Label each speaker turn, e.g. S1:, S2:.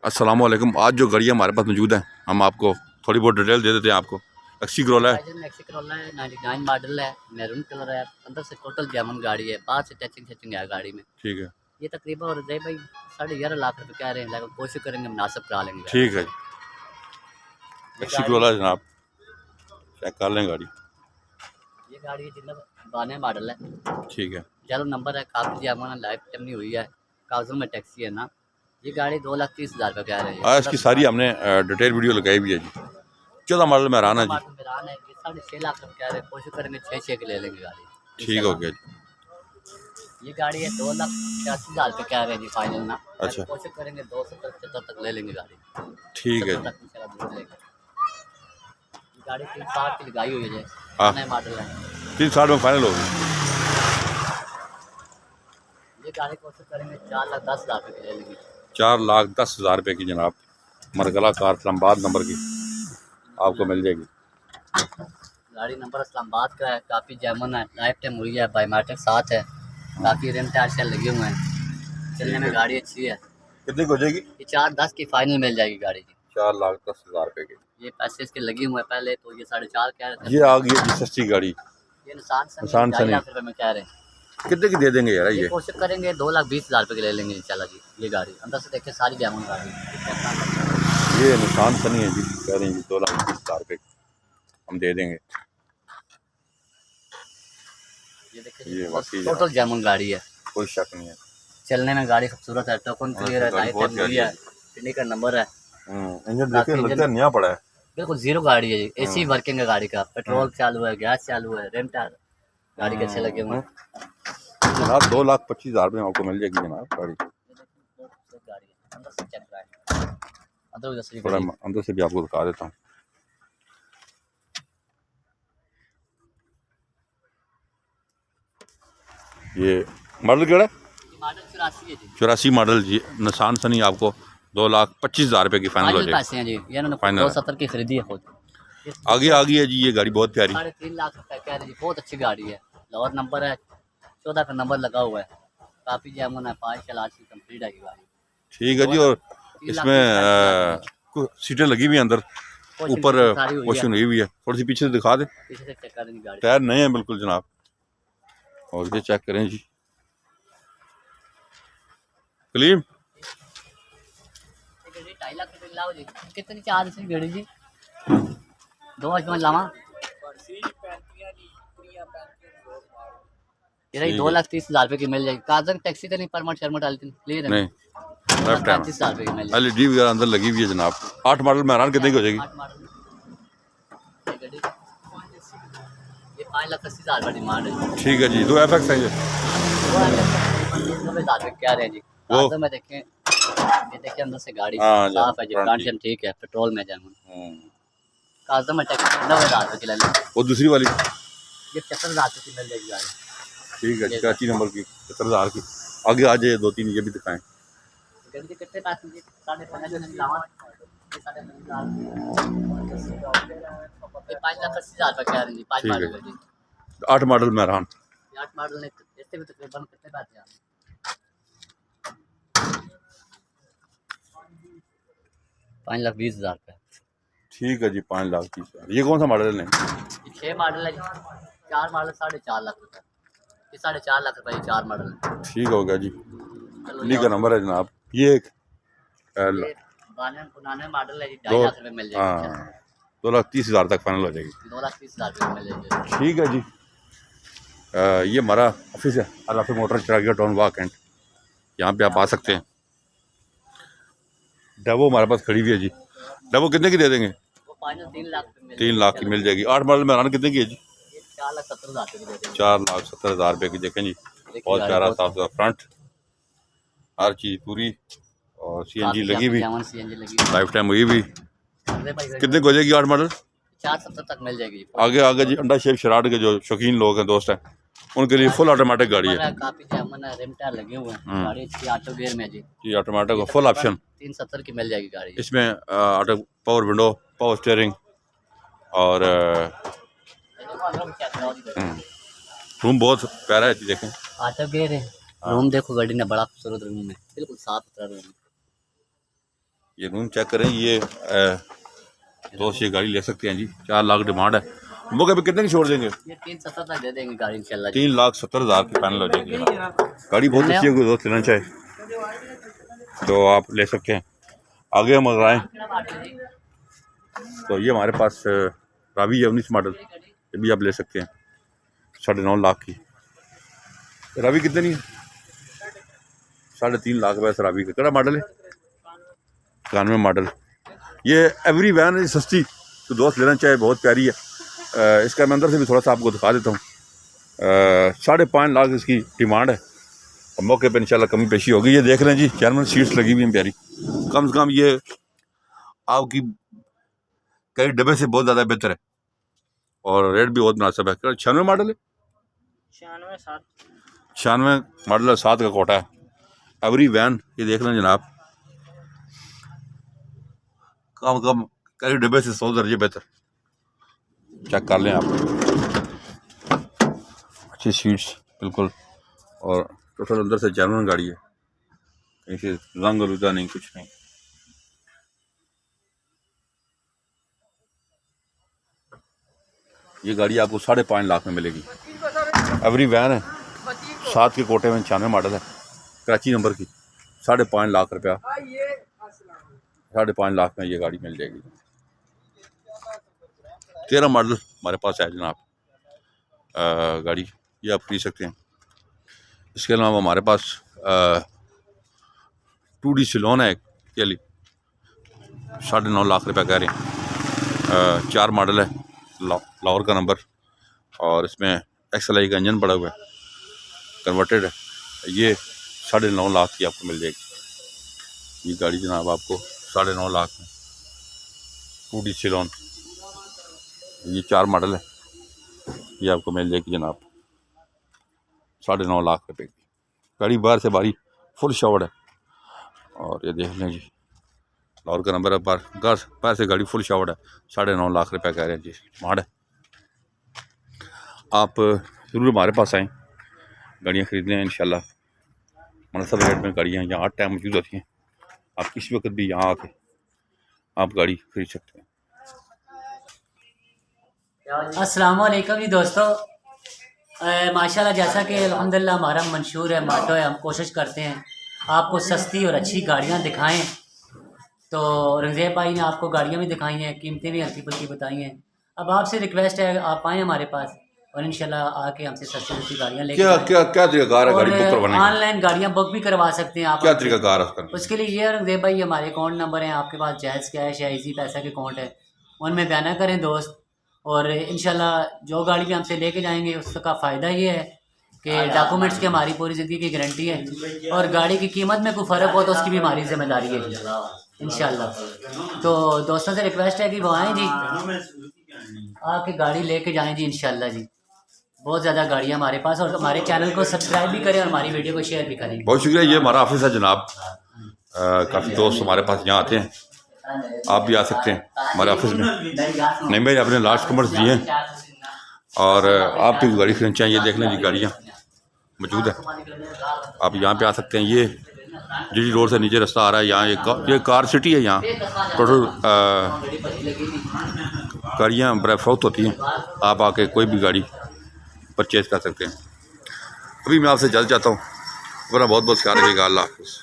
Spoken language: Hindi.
S1: अस्सलाम वालेकुम। आज जो गाड़ियाँ हमारे पास मौजूद हैं हम आपको थोड़ी बहुत डिटेल दे देते हैं। आपको एक्सी करोला है,
S2: एक्सी करोला है, 99 मॉडल है, मैरून कलर है, अंदर से टोटल जामन गाड़ी है, बाहर से टचिंग है गाड़ी में।
S1: ठीक है,
S2: ये तकरीबन और रजाई भाई 11.5 लाख रुपए कह रहे हैं, लेकिन कोशिश करेंगे मुनासिब करा लेंगे गाड़ी।
S1: ठीक है जी। एक्सी करोला है जनाब, चेक कर लें गाड़ी।
S2: ये गाड़ी जितना 92 मॉडल है,
S1: ठीक है,
S2: चलो नंबर है, काफ़ी जामन लाइफ टाइम नहीं हुई है, कागजों में टैक्सी है ना। ये गाड़ी 2,30,000 रुपये कह रहे हैं।
S1: आज इसकी सारी हमने डिटेल वीडियो लगाई हुई है जी। 14 मॉडल में राना जी।
S2: मेरान है, ये 6.5 लाख रुपये कह रहे हैं, कोशिश करेंगे 6 की ले लेंगे गाड़ी।
S1: ठीक हो गया जी।
S2: ये गाड़ी है 2,85,000 रुपये कह रहे हैं जी फाइनल ना।
S1: अच्छा,
S2: कोशिश करेंगे 270 तक ले लेंगे गाड़ी।
S1: ठीक है
S2: जी। गाड़ी 3 साल की लगाई हुई है,
S1: हाँ,
S2: नया मॉडल है।
S1: 3 साल में फाइनल होगी।
S2: ये गाड़ी कोशिश करेंगे 4,10,000 रुपये की ले लेंगे।
S1: 4,10,000 रुपये की जनाब मरगला कार इस्लामाबाद नंबर की आपको मिल जाएगी।
S2: गाड़ी नंबर इस्लामाबाद का है, काफ़ी जैमन है, लाइफ टाइम हुई है, बायोमेट्रिक साथ है, काफ़ी रिम टायर शेल लगे हुए हैं, चलने में गाड़ी अच्छी है।
S1: कितनी की हो जाएगी?
S2: ये 4,10 की फाइनल मिल जाएगी गाड़ी जी।
S1: 4,10,000 रुपये की।
S2: ये पैसे इसके लगे हुए हैं, पहले तो ये 4.5 कह रहे थे।
S1: ये आ गई है जी सस्ती गाड़ी।
S2: ये निसान से
S1: निसान
S2: 2.5 लाख रुपये में कह रहे हैं।
S1: कितने की दे देंगे यार ये?
S2: कोशिश करेंगे 2,20,000 रुपये की ले लेंगे इंशाल्लाह जी। ये गाड़ी अंदर से देखिए सारी जैमन गाड़ी।
S1: ये निशान सनी है जी, कह रहे हैं जी 2,20,000 रुपये हम दे देंगे।
S2: ये देखिए
S1: ये वाकई
S2: टोटल जैमन गाड़ी है,
S1: कोई शक नहीं है।
S2: चलने में गाड़ी खूबसूरत है, टोकन क्लियर है, लाइट है, पिंडी का नंबर है।
S1: इंजन देखिए लगता है नया पड़ा है,
S2: बिल्कुल जीरो गाड़ी है जी। एसी वर्किंग है गाड़ी का, पेट्रोल चालू है, गैस चालू है, रेम टायर गाड़ी के अच्छे लगे हुए हैं
S1: जनाब। 2,25,000 रुपये में आपको मिल जाएगी जनाब गाड़ी।
S2: गाड़ी है अंदर से चेक कराएं,
S1: थोड़ा अंदर से भी आपको दिखा देता हूँ। ये मॉडल केड़ा है?
S2: मॉडल 84 है जी।
S1: 84 मॉडल जी, निशान सनी आपको 2,25,000 रुपये की फाइनल हो जाएगी।
S2: पैसे हैं जी, ये इन्होंने 270 की खरीदी है खुद।
S1: आगे आ गई है जी ये गाड़ी, बहुत प्यारी।
S2: 3.5 लाख रुपए कह रहे जी, बहुत अच्छी गाड़ी है, लाहौर नंबर है, 14 का नंबर लगा हुआ है, काफ़ी जैमन है, 5 साल की कंप्लीट है गाड़ी।
S1: ठीक है जी। और इसमें सीटें लगी हुई हैं अंदर, ऊपर वॉशिंग हुई हुई है। थोड़ी सी पीछे से दिखा दे,
S2: पीछे से चेक करें गाड़ी,
S1: टायर नए हैं बिल्कुल जनाब। और ये चेक करें जी, क्लीन।
S2: 2.5 लाख रुपए लाओ जी। कितनी चार्ज से गाड़ी जी? 2 आज लावा ये 2,30,000 रुपए की मिल जाएगी। कागज टैक्सी तो नहीं, परमिट शर्मट वाली क्लियर है
S1: नहीं,
S2: 35,000 रुपए की मिल जाएगी।
S1: एलईडी वगैरह अंदर लगी हुई है जनाब। 8 मॉडल में हैरान कितने की हो जाएगी?
S2: 8 मॉडल ये 5,80,000 रुपए डिमांड है।
S1: ठीक है जी। 2 FX है ये,
S2: 90,000 रुपए क्या रहे जी। कागज में देखें, ये देखिए अंदर से गाड़ी साफ है जी, कंडीशन ठीक है, पेट्रोल में जाना। कागज में टैक्स 90,000 रुपए की ले लें।
S1: और दूसरी वाली
S2: ये 75,000 रुपए की मिल जाएगी गाड़ी।
S1: ठीक है, 84 नंबर की 75,000 की। आगे आ जाए 2-3 ये भी दिखाएं।
S2: गाड़ी कितने पैसे जी? 5.5 लावा, 5,80,000 रुपए कह रहे हैं जी। 5 मॉडल जी,
S1: 8 मॉडल में हैरान।
S2: 8 मॉडल ने इससे भी तकरीबन कितने पैसे आए? 5,20,000 रुपए।
S1: ठीक है जी, 5,30,000। ये कौन सा मॉडल है?
S2: ये 6 मॉडल है जी, 4 मॉडल 4.5 लाख रुपए। ये 4.5 लाख रुपए 4 मॉडल है।
S1: ठीक हो गया जी, इन्हीं का नंबर है जनाब। ये
S2: 92 मॉडल है जी, 2.5 लाख रुपए मिल जाएगी।
S1: 2,30,000 तक फाइनल हो जाएगी।
S2: 2,30,000 रुपए मिल जाएगी।
S1: ठीक है जी। ये हमारा ऑफिस है, अल मोटर चिरागिया टाउन वाक एंड, यहाँ पे आप आ सकते हैं। डेवो हमारे पास खड़ी हुई है जी। डेवो कितने की दे देंगे?
S2: वो फाइनल 3 लाख रुपए मिल
S1: 3 लाख की मिल जाएगी। 8 मॉडल में हैरान कितने की है जी?
S2: 4,70,000 रुपए की दे देंगे।
S1: 4,70,000 रुपये की। देखें जी, बहुत प्यारा साफ सुथरा फ्रंट, हर चीज़ पूरी, और CNG लगी हुई, लाइफ टाइम हुई भी। कितने को हो जाएगी 8 मॉडल?
S2: 470 तक मिल जाएगी।
S1: आगे जी अंडा शेप शराट के जो शौकीन लोग हैं, दोस्त हैं, उनके लिए फुल ऑटोमेटिक गाड़ी है।
S2: काफी जामन है, रिम टायर लगे हुए हैं, गाड़ी अच्छी ऑटो गियर में जी।
S1: जी ऑटोमेटिक फुल ऑप्शन।
S2: 370 की मिल जाएगी गाड़ी।
S1: इसमें auto power window, power steering, और रूम बहुत प्यारा है जी। देखें
S2: ऑटो गियर है, रूम देखो गाड़ी ने, बड़ा खूबसूरत रूम है, बिल्कुल साफ सुथरा रूम है।
S1: ये रूम चेक करें। ये दोस्त ये गाड़ी ले सकते हैं जी। 4 लाख डिमांड है। मौके पे कितने की छोड़ देंगे?
S2: ये 370 तक दे देंगे गाड़ी इंशाल्लाह।
S1: 3,70,000 की फाइनल हो जाएगी। गाड़ी बहुत अच्छी है, कोई दोस्त लेना चाहे तो आप ले सकते हैं। आगे हम अगर आएँ तो ये हमारे पास रावी है 19 मॉडल, ये भी आप ले सकते हैं 9.5 लाख की। रावी कितने नहीं है? 3.5 लाख रुपये रावी का। कड़ा मॉडल है? 91 मॉडल। ये एवरी वैन है सस्ती, तो दोस्त लेना चाहे बहुत प्यारी है। इसका मैं अंदर से भी थोड़ा सा आपको दिखा देता हूँ। 5.5 लाख इसकी डिमांड है और मौके पे इंशाल्लाह कमी पेशी होगी। ये देख रहे हैं जी, जर्मन सीट्स लगी हुई हैं प्यारी। कम से कम ये आपकी कई डब्बे से बहुत ज़्यादा बेहतर है और रेट भी बहुत मुनासिब है। 96 मॉडल है? 96 मॉडल है, 7 का कोटा है। एवरी वैन ये देख लें जनाब, कम कई डब्बे से 100 दर्जे बेहतर। चेक कर लें आप, अच्छी सीट्स बिल्कुल, और टोटल अंदर से जर्मन गाड़ी है, कहीं से रंग रुदा नहीं, कुछ नहीं। ये गाड़ी आपको 5.5 लाख में मिलेगी। एवरी वैन है, 7 के कोटे में, 96 मॉडल है, कराची नंबर की। 5.5 लाख रुपया, 5.5 लाख में ये गाड़ी मिल जाएगी। 13 मॉडल हमारे पास है जनाब गाड़ी, ये आप खरीद सकते हैं। इसके अलावा हमारे पास 2D सिलोन है के लिए 9.5 लाख रुपया कह रहे हैं। 4 मॉडल है, लाहौर का नंबर, और इसमें XLI का इंजन पड़ा हुआ है, कन्वर्टेड है। ये 9.5 लाख की आपको मिल जाएगी ये गाड़ी जनाब, आपको 9.5 लाख में 2D सिलोन। ये 4 मॉडल है, ये आपको मिल जाएगी जनाब 9.5 लाख रुपए की गाड़ी। बाहर से बारी फुल शावर्ड है, और ये देख लें जी, लाहौर का नंबर है, बाहर से गाड़ी फुल शावर्ड है। 9.5 लाख रुपया कह रहे हैं जी डिमांड है। आप ज़रूर हमारे पास आएँ, गाड़ियाँ खरीद लें इंशाल्लाह। मुनासिब रेट में गाड़ियाँ यहाँ हर टाइम मौजूद होती हैं। आप किसी वक्त भी यहाँ आके आप गाड़ी खरीद सकते हैं।
S2: अस्सलाम वालेकुम जी दोस्तों, माशाल्लाह जैसा कि अल्हम्दुलिल्लाह हमारा मंशूर है, माटो है, हम कोशिश करते हैं आपको सस्ती और अच्छी गाड़ियाँ दिखाएं। तो रंगज़ेब भाई ने आपको गाड़ियाँ भी दिखाई हैं, कीमतें भी हल्की फुल्की बताई हैं। अब आपसे रिक्वेस्ट है आप आएँ हमारे पास और इंशाल्लाह आके हमसे सस्ती गाड़ियाँ लेके
S1: क्या तरीकाकार है गाड़ी बुक करवाने का?
S2: ऑनलाइन गाड़ियाँ बुक भी करवा सकते हैं आप।
S1: क्या तरीकाकार है उसका?
S2: उसके लिए ये रंगज़ेब भाई हमारे अकाउंट नंबर हैं, आपके पास जायज़ कैश है, इजी पैसा के अकाउंट है, उनमें बयाना करें दोस्त, और इंशाल्लाह जो गाड़ी भी हमसे लेके जाएंगे उसका फ़ायदा ये है कि डॉक्यूमेंट्स की हमारी पूरी ज़िंदगी की गारंटी है, और गाड़ी की कीमत में कोई फ़र्क हो तो उसकी भी हमारी जिम्मेदारी है इंशाल्लाह। तो दोस्तों से रिक्वेस्ट है कि वो आएँ जी, आके गाड़ी लेके जाएँ जी इंशाल्लाह जी। बहुत ज़्यादा गाड़ियाँ हमारे पास, और हमारे चैनल को सब्सक्राइब भी करें और हमारी वीडियो को शेयर भी करें।
S1: बहुत शुक्रिया। ये हमारा ऑफिस है जनाब, काफ़ी दोस्त हमारे पास यहाँ आते हैं, आप भी आ सकते हैं हमारे ऑफिस में। नहीं भाई, आपने लास्ट कमर्स दिए हैं और आप भी गाड़ी खरीदना चाहिए। देख लें जी, गाड़ियाँ मौजूद है, आप यहाँ पे आ सकते हैं। ये GT रोड से नीचे रास्ता आ रहा है, यहाँ ये कार सिटी है। यहाँ टोटल गाड़ियाँ बराफरोख्त होती हैं, आप आके कोई भी गाड़ी परचेज़ कर सकते हैं। अभी मैं आपसे जल्द चाहता हूँ, वरना बहुत बहुत ख्याल रखिएगा। अल्लाह हाफ़िज़।